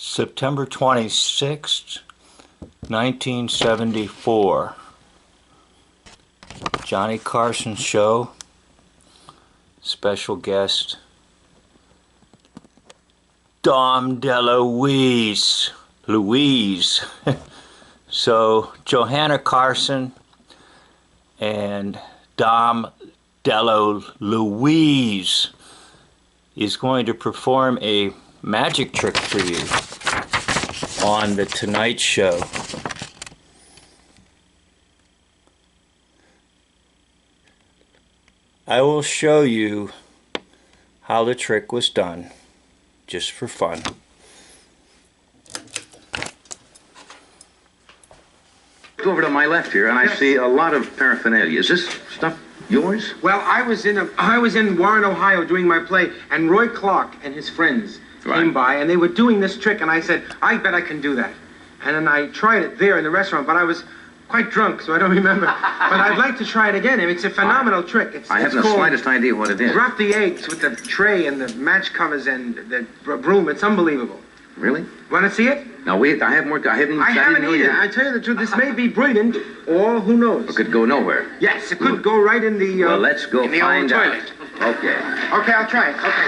September 26th, 1974. Johnny Carson Show. Special guest, Dom Delouise. Louise. So, Johanna Carson and Dom Delouise is going to perform a magic trick for you on The Tonight Show. I will show you how the trick was done, just for fun. Over to my left here, and I see a lot of paraphernalia. Is this stuff yours? Well, I was in Warren, Ohio, doing my play, and Roy Clark and his friends came by, and they were doing this trick, and I said, I bet I can do that. And then I tried it there in the restaurant, but I was quite drunk, so I don't remember. But I'd like to try it again. I mean, it's a phenomenal trick. I haven't the slightest idea what it is. Drop the eggs with the tray and the match covers and the broom. It's unbelievable. Really? Want to see it? No, wait, I have more. I haven't either. I tell you the truth, this may be brilliant, or who knows? It could go nowhere. Yes, it could go right in the. Well, let's go in the find old out. toilet. Okay. Okay, I'll try it. Okay.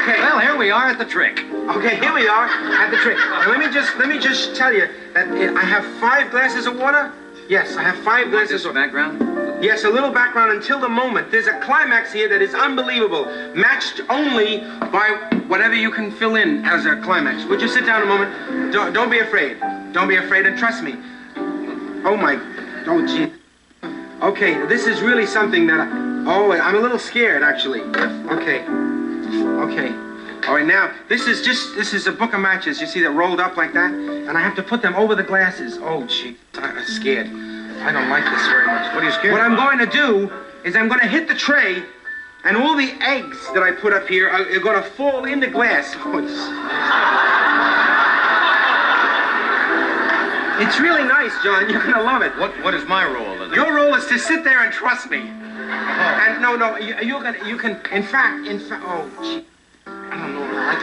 Okay. Well, here we are at the trick. Okay, here we are at the trick. Now, let me just tell you that I have 5 glasses of water. Yes, I have 5 glasses of background. Yes, a little background until the moment. There's a climax here that is unbelievable, matched only by whatever you can fill in as a climax. Would you sit down a moment? Don't be afraid. Don't be afraid, and trust me. Oh gee. Okay, this is really something that I'm a little scared, actually. Okay. All right, now, this is a book of matches, you see, that rolled up like that, and I have to put them over the glasses. Oh, gee, I'm scared. I don't like this very much. What are you scared of? What I'm going to do is I'm going to hit the tray, and all the eggs that I put up here are going to fall in the glass. Oh, it's really nice, John. You're going to love it. What is my role in it? Your role is to sit there and trust me. And no, you can, in fact, oh, gee. I don't know if I like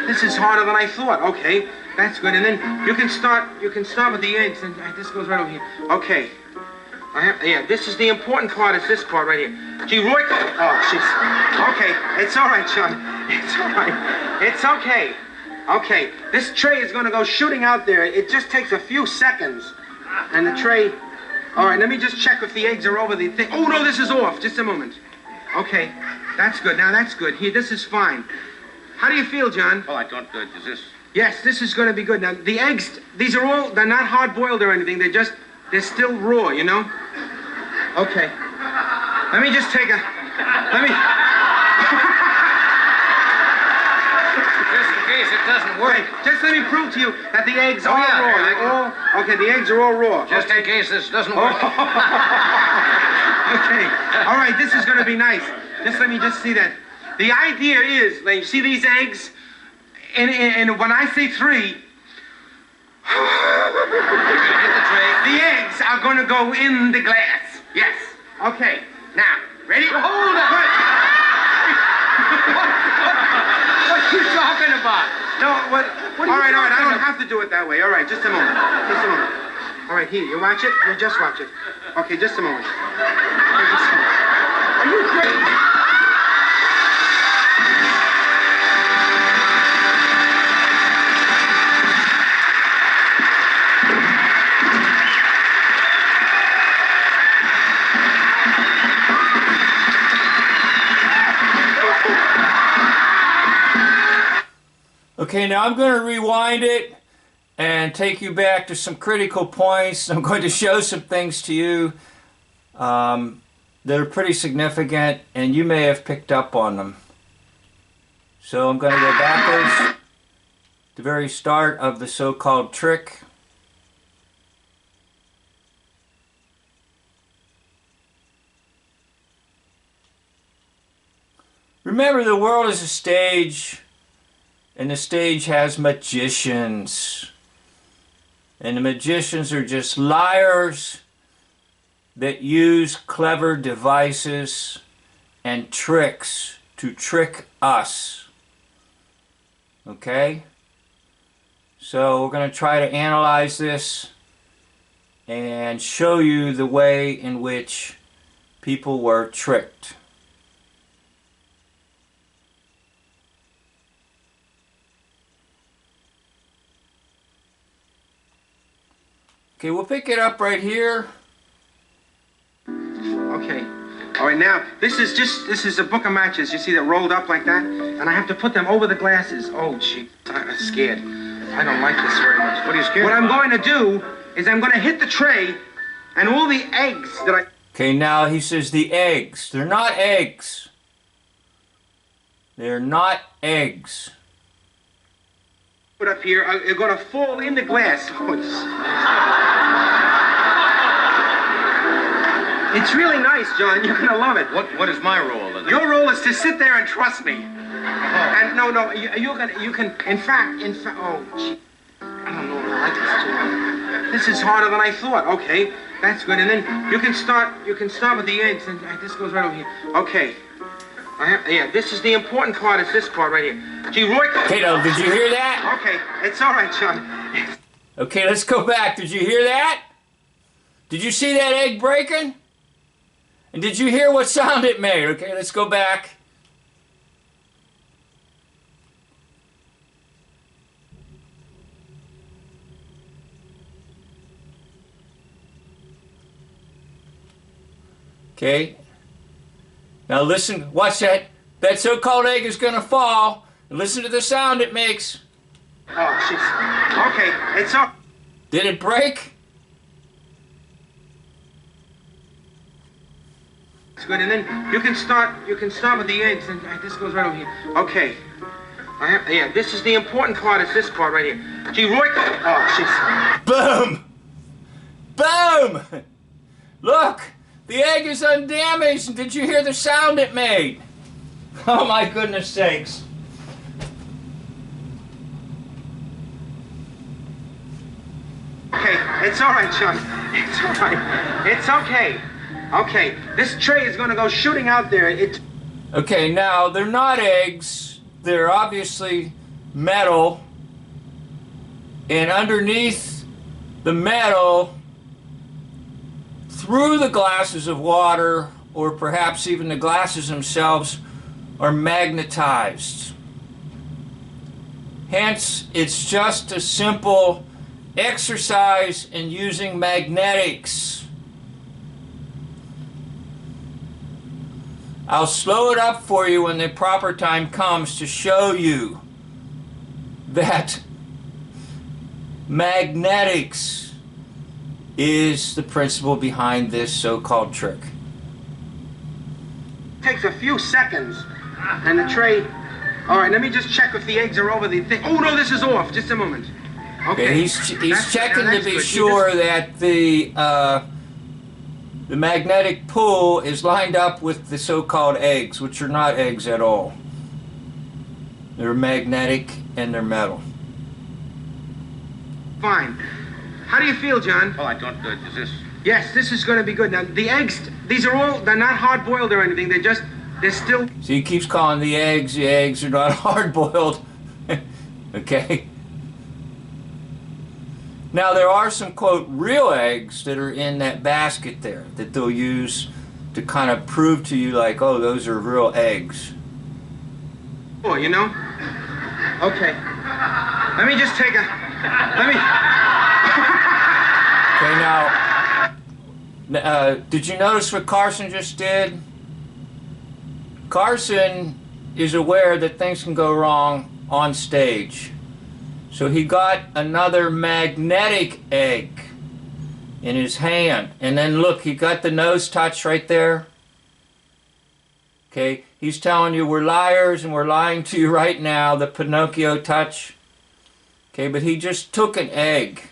this. This is harder than I thought. Okay, that's good. And then you can start with the eggs, and this goes right over here. Okay. This is the important part, is this part right here. Gee, Roy, okay, it's all right, John. It's all right. It's okay. Okay, this tray is going to go shooting out there. It just takes a few seconds. And the tray, all right, let me just check if the eggs are over the thing. Oh, no, this is off. Just a moment. Okay. That's good. Now that's good. Here, this is fine. How do you feel, John? Oh, I don't. Is this? Yes, this is going to be good. Now the eggs, they're not hard boiled or anything. They're still raw, you know. Okay. Let me just take a. Let me. Just in case it doesn't work. Wait, just let me prove to you that the eggs are raw. Okay, the eggs are all raw. Just in case this doesn't work. Okay. All right, this is going to be nice. Just let me see that. The idea is, you see these eggs? And when I say 3, the eggs are going to go in the glass. Yes. Okay. Now, ready? Hold it. What are you talking about? No, what all right, I don't have to do it that way. All right, just a moment. All right, here, you watch it? You just watch it. Okay, just a moment. Okay, just a moment. Are you crazy? Okay, now I'm going to rewind it and take you back to some critical points. I'm going to show some things to you that are pretty significant, and you may have picked up on them. So I'm going to go backwards to the very start of the so-called trick. Remember, the world is a stage, and the stage has magicians. And the magicians are just liars that use clever devices and tricks to trick us. Okay? So we're going to try to analyze this and show you the way in which people were tricked. Okay, we'll pick it up right here. Okay. All right, now, this is a book of matches, you see, that rolled up like that, and I have to put them over the glasses. Oh, gee, I'm scared. I don't like this very much. What are you scared What of? I'm going to do is I'm going to hit the tray, and all the eggs that I... Okay, now he says the eggs. They're not eggs. They're not eggs. put up here are going to fall in the glass. Oh, it's really nice, John. You're going to love it. What is my role in it? Your role is to sit there and trust me. And no, you can, in fact, oh, gee, I don't know if I like this too much. This is harder than I thought. Okay, that's good. And then you can start with the eggs, and this goes right over here. Okay. Yeah, this is the important part, is this part right here. Gee, Roy... Kato, did you hear that? Okay, it's all right, John. Okay, let's go back. Did you hear that? Did you see that egg breaking? And did you hear what sound it made? Okay, let's go back. Okay. Now listen, watch that. That so-called egg is going to fall. And listen to the sound it makes. Oh, jeez. Okay, it's all... Did it break? It's good, and then you can start with the eggs, and this goes right over here. Okay. Yeah, this is the important part, is this part right here. Gee, Roy... Oh, jeez. Boom! Boom! Look! The egg is undamaged, and did you hear the sound it made? Oh my goodness sakes. Okay, it's all right, John. It's all right. It's okay. Okay, this tray is going to go shooting out there. Okay, now, they're not eggs. They're obviously metal. And underneath the metal, through the glasses of water, or perhaps even the glasses themselves, are magnetized. Hence, it's just a simple exercise in using magnetics. I'll slow it up for you when the proper time comes to show you that magnetics is the principle behind this so-called trick. Takes a few seconds, and the tray... All right, let me just check if the eggs are over the thing. Oh, no, this is off. Just a moment. Okay, he's checking to be sure that the magnetic pull is lined up with the so-called eggs, which are not eggs at all. They're magnetic and they're metal. Fine. How do you feel, John? Oh, I don't... is this... Yes, this is going to be good. Now, the eggs, they're not hard-boiled or anything. They're still... See, he keeps calling the eggs are not hard-boiled. Okay? Now, there are some, quote, real eggs that are in that basket there that they'll use to kind of prove to you, like, oh, those are real eggs. Oh, you know? Okay. Let me just take a... Let me... Okay, now, did you notice what Carson just did? Carson is aware that things can go wrong on stage. So he got another magnetic egg in his hand. And then look, he got the nose touch right there. Okay, he's telling you we're liars and we're lying to you right now, the Pinocchio touch. Okay, but he just took an egg.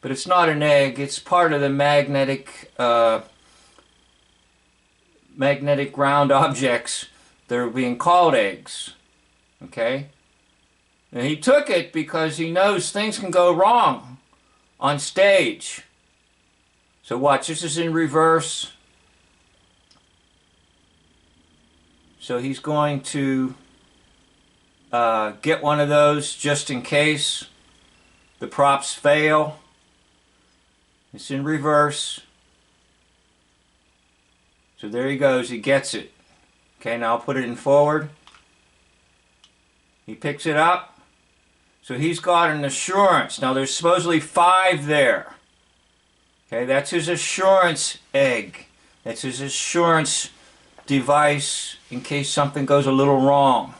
But it's not an egg, it's part of the magnetic round objects that are being called eggs. Okay? And he took it because he knows things can go wrong on stage. So watch, this is in reverse. So he's going to get one of those just in case the props fail. It's in reverse. So there he goes, he gets it. Okay, now I'll put it in forward. He picks it up. So he's got an assurance. Now there's supposedly 5 there. Okay, that's his assurance egg. That's his assurance device in case something goes a little wrong.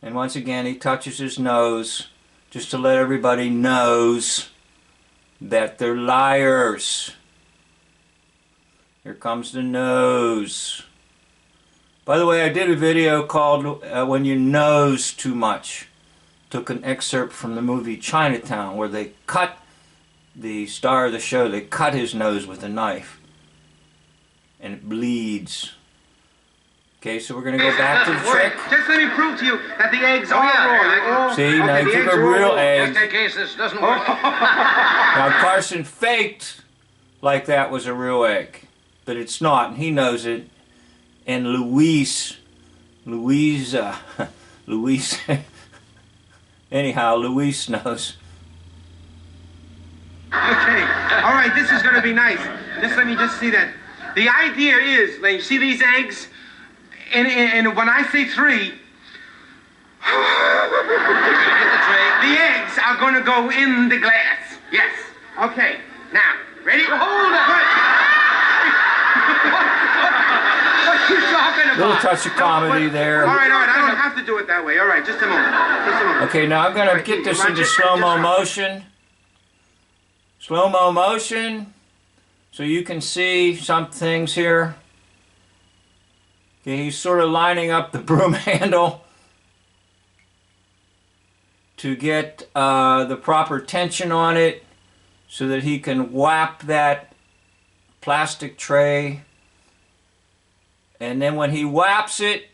And once again, he touches his nose just to let everybody knows that they're liars. Here comes the nose. By the way, I did a video called When You Nose Too Much. Took an excerpt from the movie Chinatown where they cut the star of the show, they cut his nose with a knife. And it bleeds. Okay, so we're going to go back to the trick. Just let me prove to you that the eggs are raw. See, now you took a real egg. Just in case this doesn't work. Now Carson faked like that was a real egg. But it's not, and he knows it. And Delouise, anyhow, Delouise knows. Okay, all right, this is going to be nice. Just let me just see that. The idea is, like, you see these eggs? And when I say 3, the eggs are going to go in the glass. Yes. Okay, now, ready? Hold it. What you talking about? Little touch of comedy there. All right, I don't have to do it that way. All right, just a moment. Okay, now I'm going to get this into slow-mo motion. Slow-mo motion, so you can see some things here. Okay, he's sort of lining up the broom handle to get the proper tension on it so that he can whap that plastic tray. And then when he whaps it,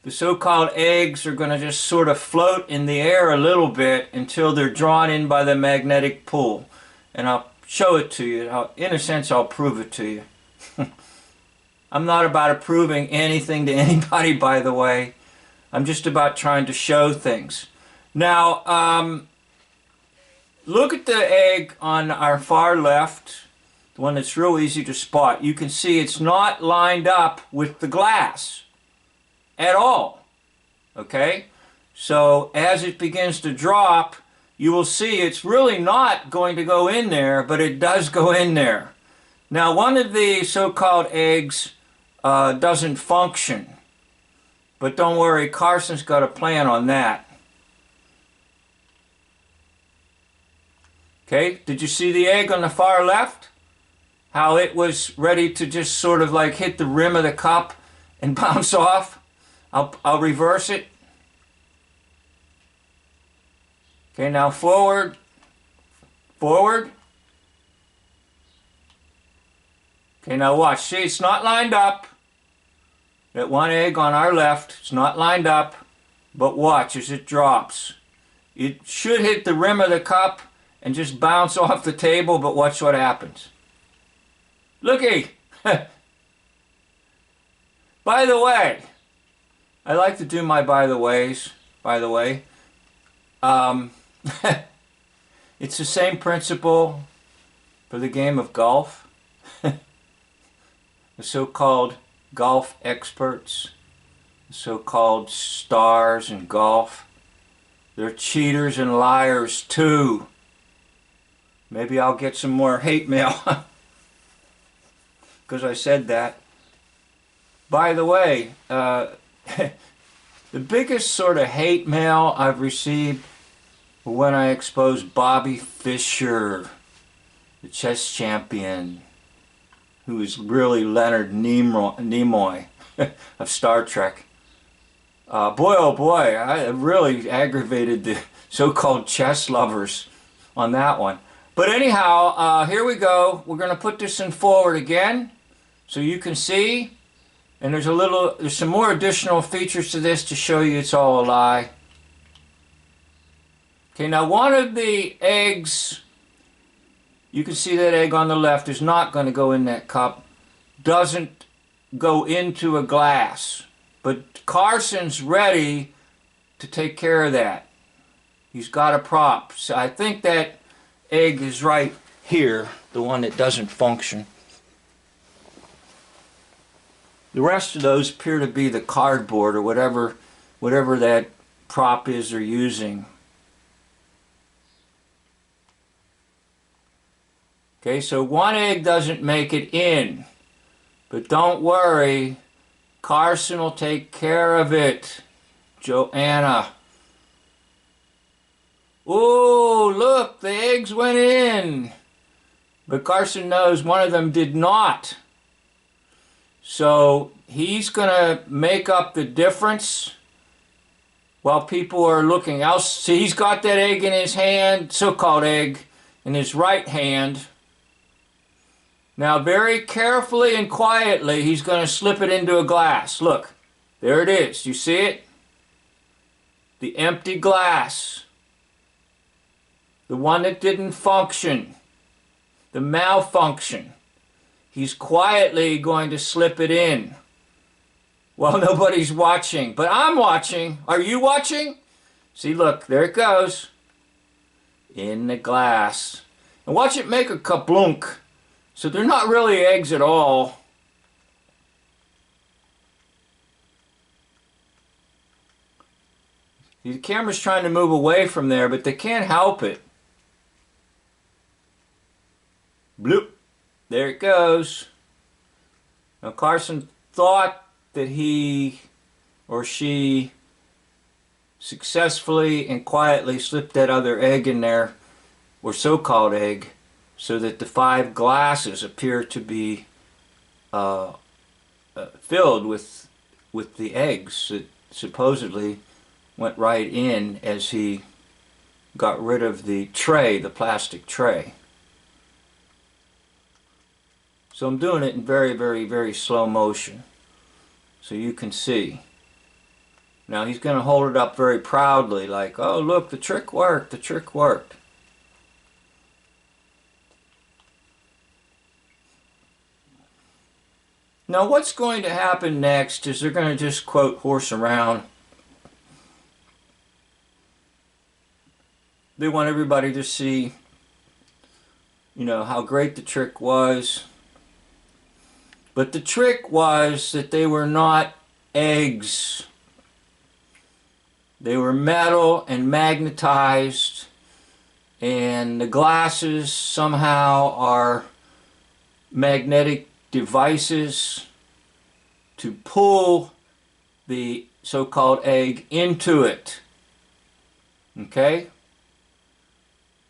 the so-called eggs are going to just sort of float in the air a little bit until they're drawn in by the magnetic pull. And I'll show it to you. In a sense, I'll prove it to you. I'm not about proving anything to anybody, by the way. I'm just about trying to show things. Now, look at the egg on our far left, the one that's real easy to spot. You can see it's not lined up with the glass at all. Okay? So as it begins to drop, you will see it's really not going to go in there, but it does go in there. Now, one of the so-called eggs doesn't function. But don't worry, Carson's got a plan on that. Okay, did you see the egg on the far left? How it was ready to just sort of like hit the rim of the cup and bounce off? I'll reverse it. Okay, now forward. Forward. Okay, now watch. See, it's not lined up. That one egg on our left, it's not lined up, but watch as it drops. It should hit the rim of the cup and just bounce off the table, but watch what happens. Looky! By the way, I like to do my by the ways, by the way. It's the same principle for the game of golf. The so-called golf experts, the so-called stars in golf, they're cheaters and liars too. Maybe I'll get some more hate mail because I said that. By the way, the biggest sort of hate mail I've received when I exposed Bobby Fischer, the chess champion, who is really Leonard Nimoy of Star Trek. Boy, oh boy, I really aggravated the so-called chess lovers on that one. But anyhow, here we go. We're going to put this in forward again so you can see. And there's some more additional features to this to show you it's all a lie. Okay, now one of the eggs, you can see that egg on the left is not going to go in that cup. Doesn't go into a glass. But Carson's ready to take care of that. He's got a prop. So I think that egg is right here, the one that doesn't function. The rest of those appear to be the cardboard or whatever that prop is they're using. Okay, so one egg doesn't make it in. But don't worry, Carson will take care of it. Joanna. Oh, look, the eggs went in. But Carson knows one of them did not. So he's going to make up the difference while people are looking else. See, he's got that egg in his hand, so-called egg, in his right hand. Now, very carefully and quietly, he's going to slip it into a glass. Look, there it is. You see it? The empty glass. The one that didn't function. The malfunction. He's quietly going to slip it in. Well, nobody's watching, but I'm watching. Are you watching? See, look, there it goes. In the glass. And watch it make a kablunk. So they're not really eggs at all. The camera's trying to move away from there, but they can't help it. Bloop. There it goes. Now Carson thought that he or she successfully and quietly slipped that other egg in there, or so-called egg, so that the 5 glasses appear to be filled with the eggs that supposedly went right in as he got rid of the tray, the plastic tray. So I'm doing it in very, very, very slow motion so you can see. Now he's going to hold it up very proudly like, oh look, the trick worked, the trick worked. Now what's going to happen next is they're going to just, quote, horse around. They want everybody to see, you know, how great the trick was. But the trick was that they were not eggs. They were metal and magnetized, and the glasses somehow are magnetic devices to pull the so-called egg into it. Okay?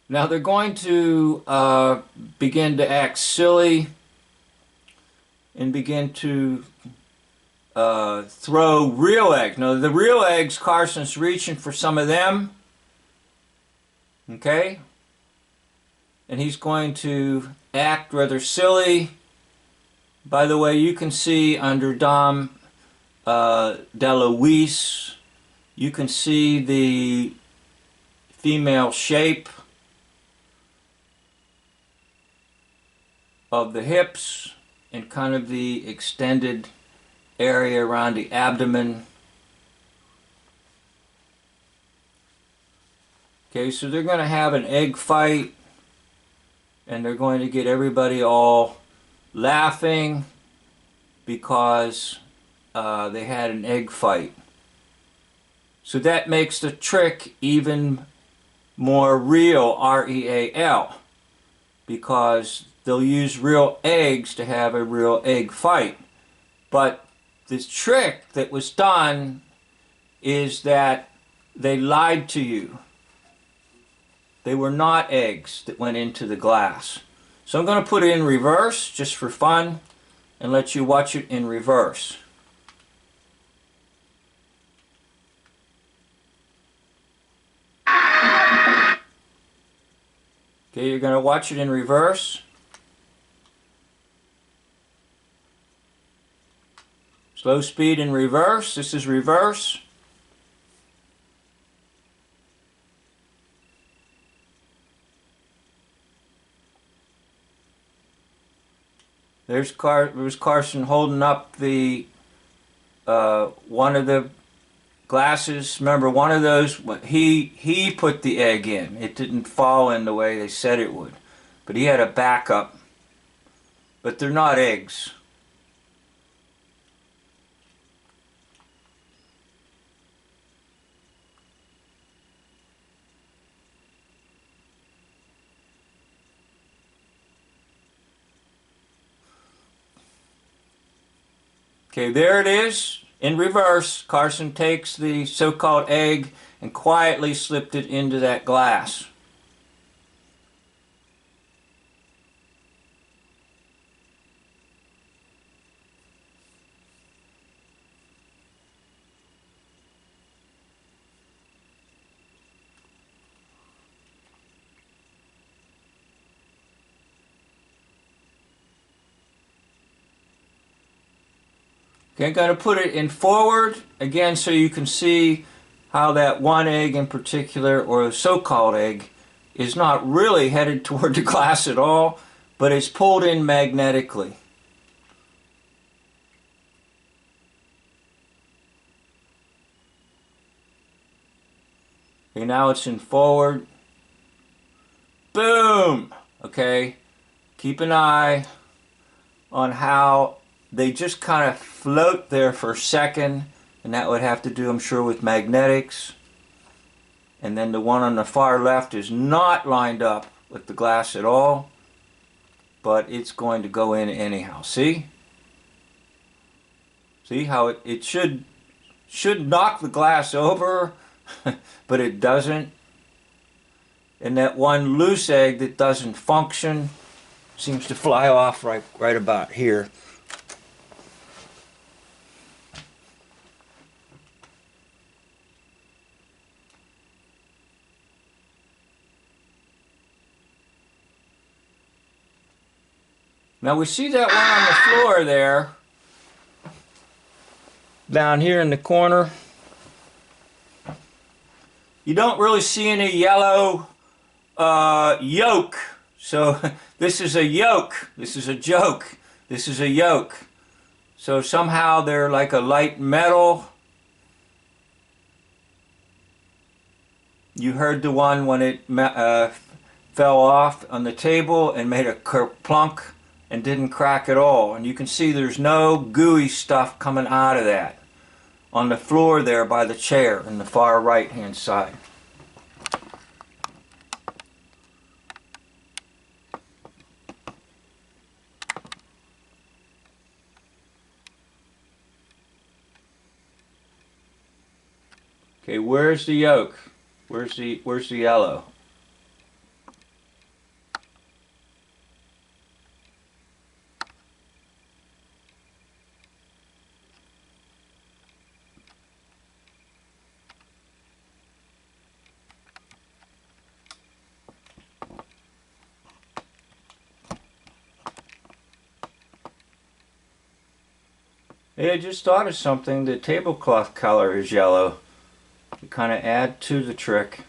Now they're going to begin to act silly and begin to throw real eggs. Now the real eggs, Carson's reaching for some of them. Okay? And he's going to act rather silly. By the way, you can see under Dom Delouise, you can see the female shape of the hips and kind of the extended area around the abdomen. Okay, so they're going to have an egg fight, and they're going to get everybody all laughing because they had an egg fight. So that makes the trick even more real, R-E-A-L, because they'll use real eggs to have a real egg fight. But this trick that was done is that they lied to you. They were not eggs that went into the glass. So I'm going to put it in reverse just for fun and let you watch it in reverse. Okay, you're going to watch it in reverse. Slow speed in reverse. This is reverse. There's Carson holding up the one of the glasses. Remember, one of those, he put the egg in. It didn't fall in the way they said it would. But he had a backup. But they're not eggs. Okay, there it is. In reverse, Carson takes the so-called egg and quietly slipped it into that glass. Okay, I'm going to put it in forward again so you can see how that one egg in particular, or the so-called egg, is not really headed toward the glass at all, but it's pulled in magnetically. Okay, now it's in forward. Boom! Okay, keep an eye on how they just kind of float there for a second, and that would have to do, I'm sure, with magnetics. And then the one on the far left is not lined up with the glass at all, but it's going to go in anyhow. See? See how it should knock the glass over, but it doesn't. And that one loose egg that doesn't function seems to fly off right about here. Now we see that one on the floor there, down here in the corner. You don't really see any yellow yolk. So this is a yolk. This is a joke. This is a yolk. So somehow they're like a light metal. You heard the one when it fell off on the table and made a kerplunk and didn't crack at all. And you can see there's no gooey stuff coming out of that on the floor there by the chair in the far right hand side. Okay, where's the yolk? Where's the yellow? Hey, I just thought of something. The tablecloth color is yellow to kind of add to the trick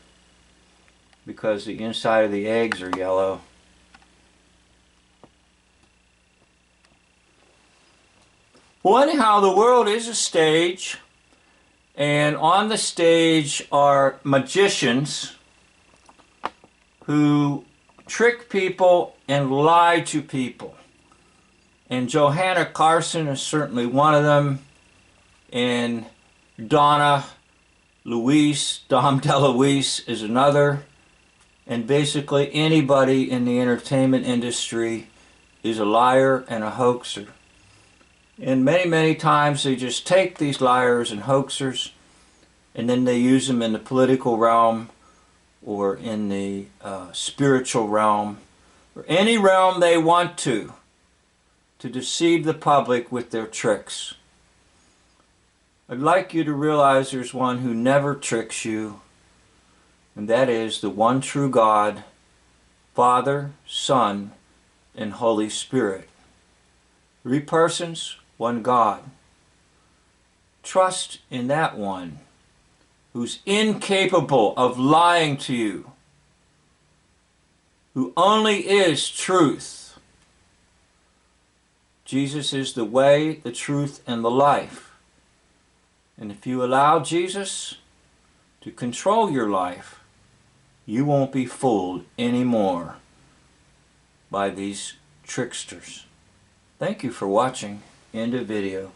because the inside of the eggs are yellow. Well, anyhow, the world is a stage, and on the stage are magicians who trick people and lie to people. And Johanna Carson is certainly one of them, and Dom Delouise is another, and basically anybody in the entertainment industry is a liar and a hoaxer. And many times they just take these liars and hoaxers and then they use them in the political realm or in the spiritual realm or any realm they want to deceive the public with their tricks. I'd like you to realize there's one who never tricks you, and that is the one true God, Father, Son, and Holy Spirit. 3 persons, one God. Trust in that one who's incapable of lying to you, who only is truth. Jesus is the way, the truth, and the life. And if you allow Jesus to control your life, you won't be fooled anymore by these tricksters. Thank you for watching. End of video.